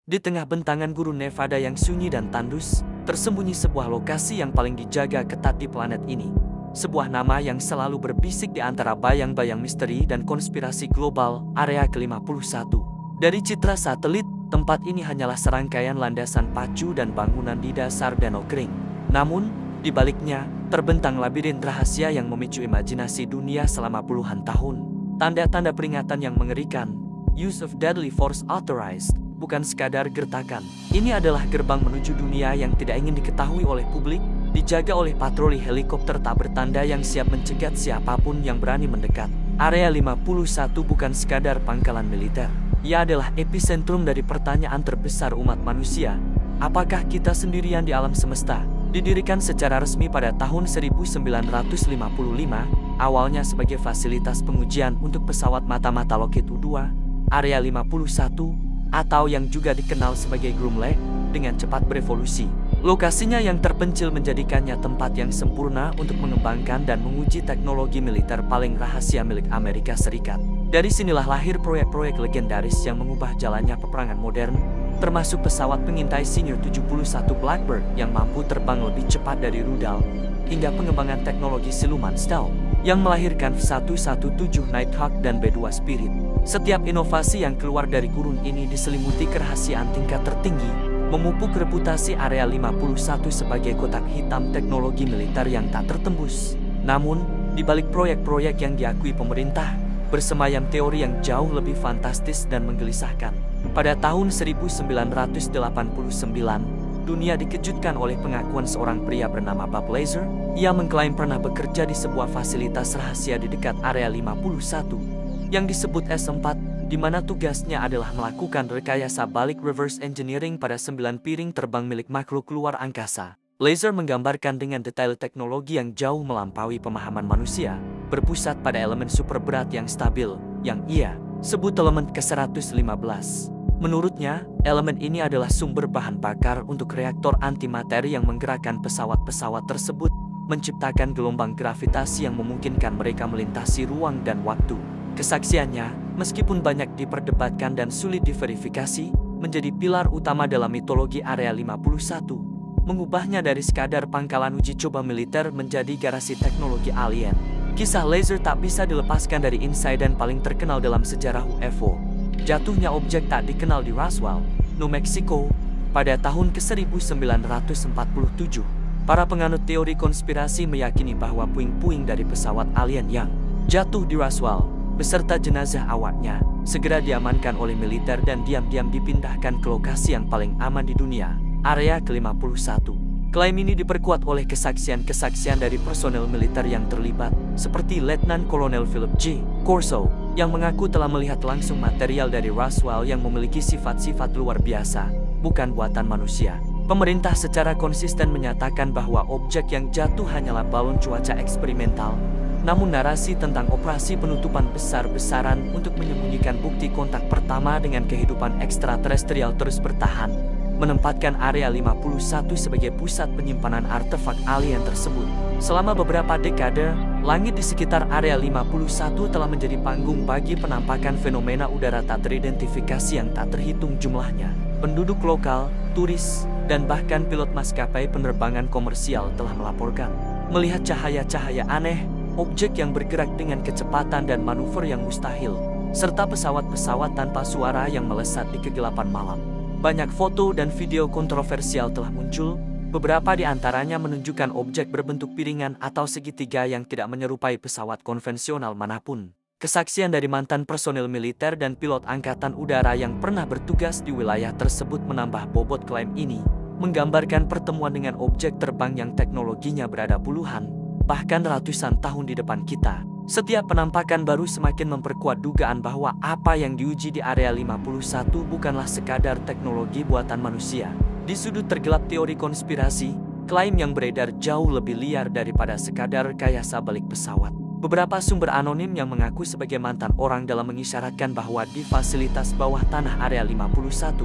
Di tengah bentangan gurun Nevada yang sunyi dan tandus, tersembunyi sebuah lokasi yang paling dijaga ketat di planet ini. Sebuah nama yang selalu berbisik di antara bayang-bayang misteri dan konspirasi global, Area ke-51. Dari citra satelit, tempat ini hanyalah serangkaian landasan pacu dan bangunan di dasar danau kering. Namun, di baliknya, terbentang labirin rahasia yang memicu imajinasi dunia selama puluhan tahun. Tanda-tanda peringatan yang mengerikan, use of deadly force authorized, bukan sekadar gertakan. Ini adalah gerbang menuju dunia yang tidak ingin diketahui oleh publik, dijaga oleh patroli helikopter tak bertanda yang siap mencegat siapapun yang berani mendekat. Area 51 bukan sekadar pangkalan militer. Ia adalah epicentrum dari pertanyaan terbesar umat manusia. Apakah kita sendirian di alam semesta? Didirikan secara resmi pada tahun 1955, awalnya sebagai fasilitas pengujian untuk pesawat mata-mata Lockheed U-2, Area 51 atau yang juga dikenal sebagai Groom Lake, dengan cepat berevolusi. Lokasinya yang terpencil menjadikannya tempat yang sempurna untuk mengembangkan dan menguji teknologi militer paling rahasia milik Amerika Serikat. Dari sinilah lahir proyek-proyek legendaris yang mengubah jalannya peperangan modern, termasuk pesawat pengintai Senior 71 Blackbird yang mampu terbang lebih cepat dari rudal, hingga pengembangan teknologi siluman stealth yang melahirkan F-117 Nighthawk dan B-2 Spirit. Setiap inovasi yang keluar dari gurun ini diselimuti kerahasiaan tingkat tertinggi, memupuk reputasi Area 51 sebagai kotak hitam teknologi militer yang tak tertembus. Namun, di balik proyek-proyek yang diakui pemerintah, bersemayam teori yang jauh lebih fantastis dan menggelisahkan. Pada tahun 1989, dunia dikejutkan oleh pengakuan seorang pria bernama Bob Lazar. Ia mengklaim pernah bekerja di sebuah fasilitas rahasia di dekat Area 51 yang disebut S4, di mana tugasnya adalah melakukan rekayasa balik reverse engineering pada 9 piring terbang milik makhluk luar angkasa. Lazar menggambarkan dengan detail teknologi yang jauh melampaui pemahaman manusia, berpusat pada elemen super berat yang stabil, yang ia sebut elemen ke-115. Menurutnya, elemen ini adalah sumber bahan bakar untuk reaktor antimateri yang menggerakkan pesawat-pesawat tersebut, menciptakan gelombang gravitasi yang memungkinkan mereka melintasi ruang dan waktu. Kesaksiannya, meskipun banyak diperdebatkan dan sulit diverifikasi, menjadi pilar utama dalam mitologi Area 51, mengubahnya dari sekadar pangkalan uji coba militer menjadi garasi teknologi alien. Kisah Lazar tak bisa dilepaskan dari insiden paling terkenal dalam sejarah UFO, jatuhnya objek tak dikenal di Roswell, New Mexico, pada tahun ke-1947. Para penganut teori konspirasi meyakini bahwa puing-puing dari pesawat alien yang jatuh di Roswell beserta jenazah awaknya segera diamankan oleh militer dan diam-diam dipindahkan ke lokasi yang paling aman di dunia, Area ke-51. Klaim ini diperkuat oleh kesaksian-kesaksian dari personel militer yang terlibat, seperti Letnan Kolonel Philip J. Corso, yang mengaku telah melihat langsung material dari Roswell yang memiliki sifat-sifat luar biasa, bukan buatan manusia. Pemerintah secara konsisten menyatakan bahwa objek yang jatuh hanyalah balon cuaca eksperimental. Namun narasi tentang operasi penutupan besar-besaran untuk menyembunyikan bukti kontak pertama dengan kehidupan ekstraterestrial terus bertahan, menempatkan Area 51 sebagai pusat penyimpanan artefak alien tersebut. Selama beberapa dekade, langit di sekitar Area 51 telah menjadi panggung bagi penampakan fenomena udara tak teridentifikasi yang tak terhitung jumlahnya. Penduduk lokal, turis, dan bahkan pilot maskapai penerbangan komersial telah melaporkan melihat cahaya-cahaya aneh, objek yang bergerak dengan kecepatan dan manuver yang mustahil, serta pesawat-pesawat tanpa suara yang melesat di kegelapan malam. Banyak foto dan video kontroversial telah muncul, beberapa di antaranya menunjukkan objek berbentuk piringan atau segitiga yang tidak menyerupai pesawat konvensional manapun. Kesaksian dari mantan personel militer dan pilot angkatan udara yang pernah bertugas di wilayah tersebut menambah bobot klaim ini, menggambarkan pertemuan dengan objek terbang yang teknologinya berada puluhan, bahkan ratusan tahun di depan kita. Setiap penampakan baru semakin memperkuat dugaan bahwa apa yang diuji di Area 51 bukanlah sekadar teknologi buatan manusia. Di sudut tergelap teori konspirasi, klaim yang beredar jauh lebih liar daripada sekadar rekayasa balik pesawat. Beberapa sumber anonim yang mengaku sebagai mantan orang dalam mengisyaratkan bahwa di fasilitas bawah tanah Area 51,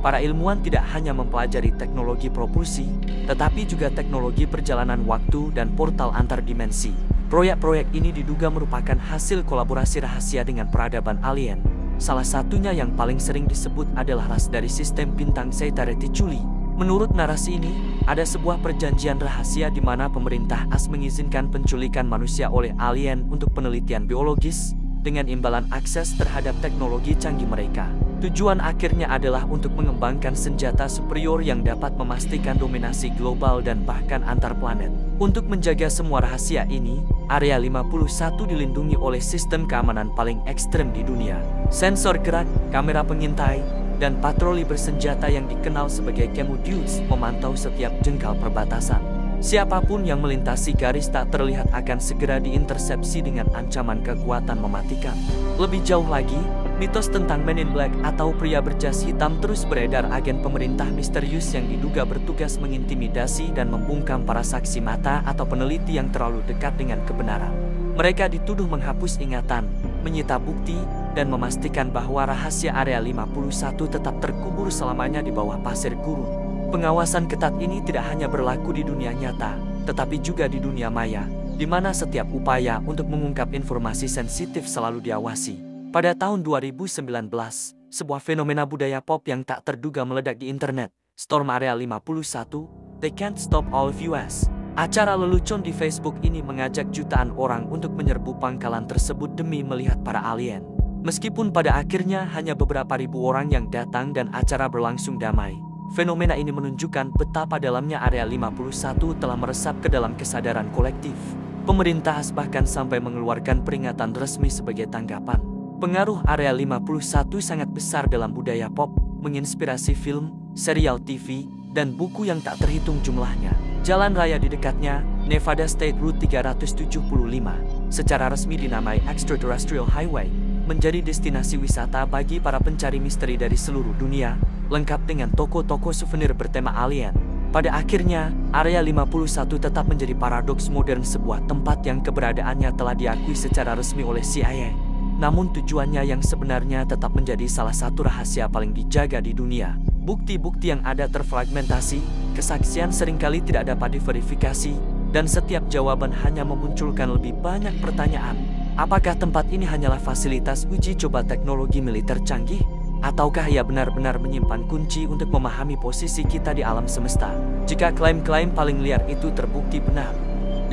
para ilmuwan tidak hanya mempelajari teknologi propulsi, tetapi juga teknologi perjalanan waktu dan portal antar dimensi. Proyek-proyek ini diduga merupakan hasil kolaborasi rahasia dengan peradaban alien, Salah satunya yang paling sering disebut adalah ras dari sistem bintang Zeta Reticuli. Menurut narasi ini, ada sebuah perjanjian rahasia di mana pemerintah AS mengizinkan penculikan manusia oleh alien untuk penelitian biologis dengan imbalan akses terhadap teknologi canggih mereka. Tujuan akhirnya adalah untuk mengembangkan senjata superior yang dapat memastikan dominasi global dan bahkan antar planet. Untuk menjaga semua rahasia ini, Area 51 dilindungi oleh sistem keamanan paling ekstrem di dunia. Sensor gerak, kamera pengintai, dan patroli bersenjata yang dikenal sebagai Camouflage memantau setiap jengkal perbatasan. Siapapun yang melintasi garis tak terlihat akan segera diintersepsi dengan ancaman kekuatan mematikan. Lebih jauh lagi, mitos tentang Men in Black atau pria berjas hitam terus beredar. Agen pemerintah misterius yang diduga bertugas mengintimidasi dan membungkam para saksi mata atau peneliti yang terlalu dekat dengan kebenaran. Mereka dituduh menghapus ingatan, menyita bukti, dan memastikan bahwa rahasia Area 51 tetap terkubur selamanya di bawah pasir gurun. Pengawasan ketat ini tidak hanya berlaku di dunia nyata, tetapi juga di dunia maya, di mana setiap upaya untuk mengungkap informasi sensitif selalu diawasi. Pada tahun 2019, sebuah fenomena budaya pop yang tak terduga meledak di internet, Storm Area 51, They Can't Stop All of Us. Acara lelucon di Facebook ini mengajak jutaan orang untuk menyerbu pangkalan tersebut demi melihat para alien. Meskipun pada akhirnya hanya beberapa ribu orang yang datang dan acara berlangsung damai, fenomena ini menunjukkan betapa dalamnya Area 51 telah meresap ke dalam kesadaran kolektif. Pemerintah bahkan sampai mengeluarkan peringatan resmi sebagai tanggapan. Pengaruh Area 51 sangat besar dalam budaya pop, menginspirasi film, serial TV, dan buku yang tak terhitung jumlahnya. Jalan raya di dekatnya, Nevada State Route 375, secara resmi dinamai Extraterrestrial Highway, menjadi destinasi wisata bagi para pencari misteri dari seluruh dunia, lengkap dengan toko-toko souvenir bertema alien. Pada akhirnya, Area 51 tetap menjadi paradoks modern, sebuah tempat yang keberadaannya telah diakui secara resmi oleh CIA. Namun tujuannya yang sebenarnya tetap menjadi salah satu rahasia paling dijaga di dunia. Bukti-bukti yang ada terfragmentasi, kesaksian seringkali tidak dapat diverifikasi, dan setiap jawaban hanya memunculkan lebih banyak pertanyaan. Apakah tempat ini hanyalah fasilitas uji coba teknologi militer canggih? Ataukah ia benar-benar menyimpan kunci untuk memahami posisi kita di alam semesta? Jika klaim-klaim paling liar itu terbukti benar,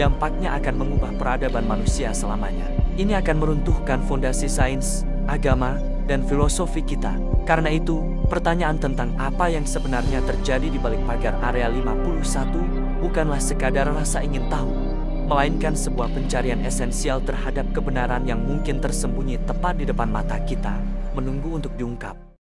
dampaknya akan mengubah peradaban manusia selamanya. Ini akan meruntuhkan fondasi sains, agama, dan filosofi kita. Karena itu, pertanyaan tentang apa yang sebenarnya terjadi di balik pagar Area 51 bukanlah sekadar rasa ingin tahu, melainkan sebuah pencarian esensial terhadap kebenaran yang mungkin tersembunyi tepat di depan mata kita, menunggu untuk diungkap.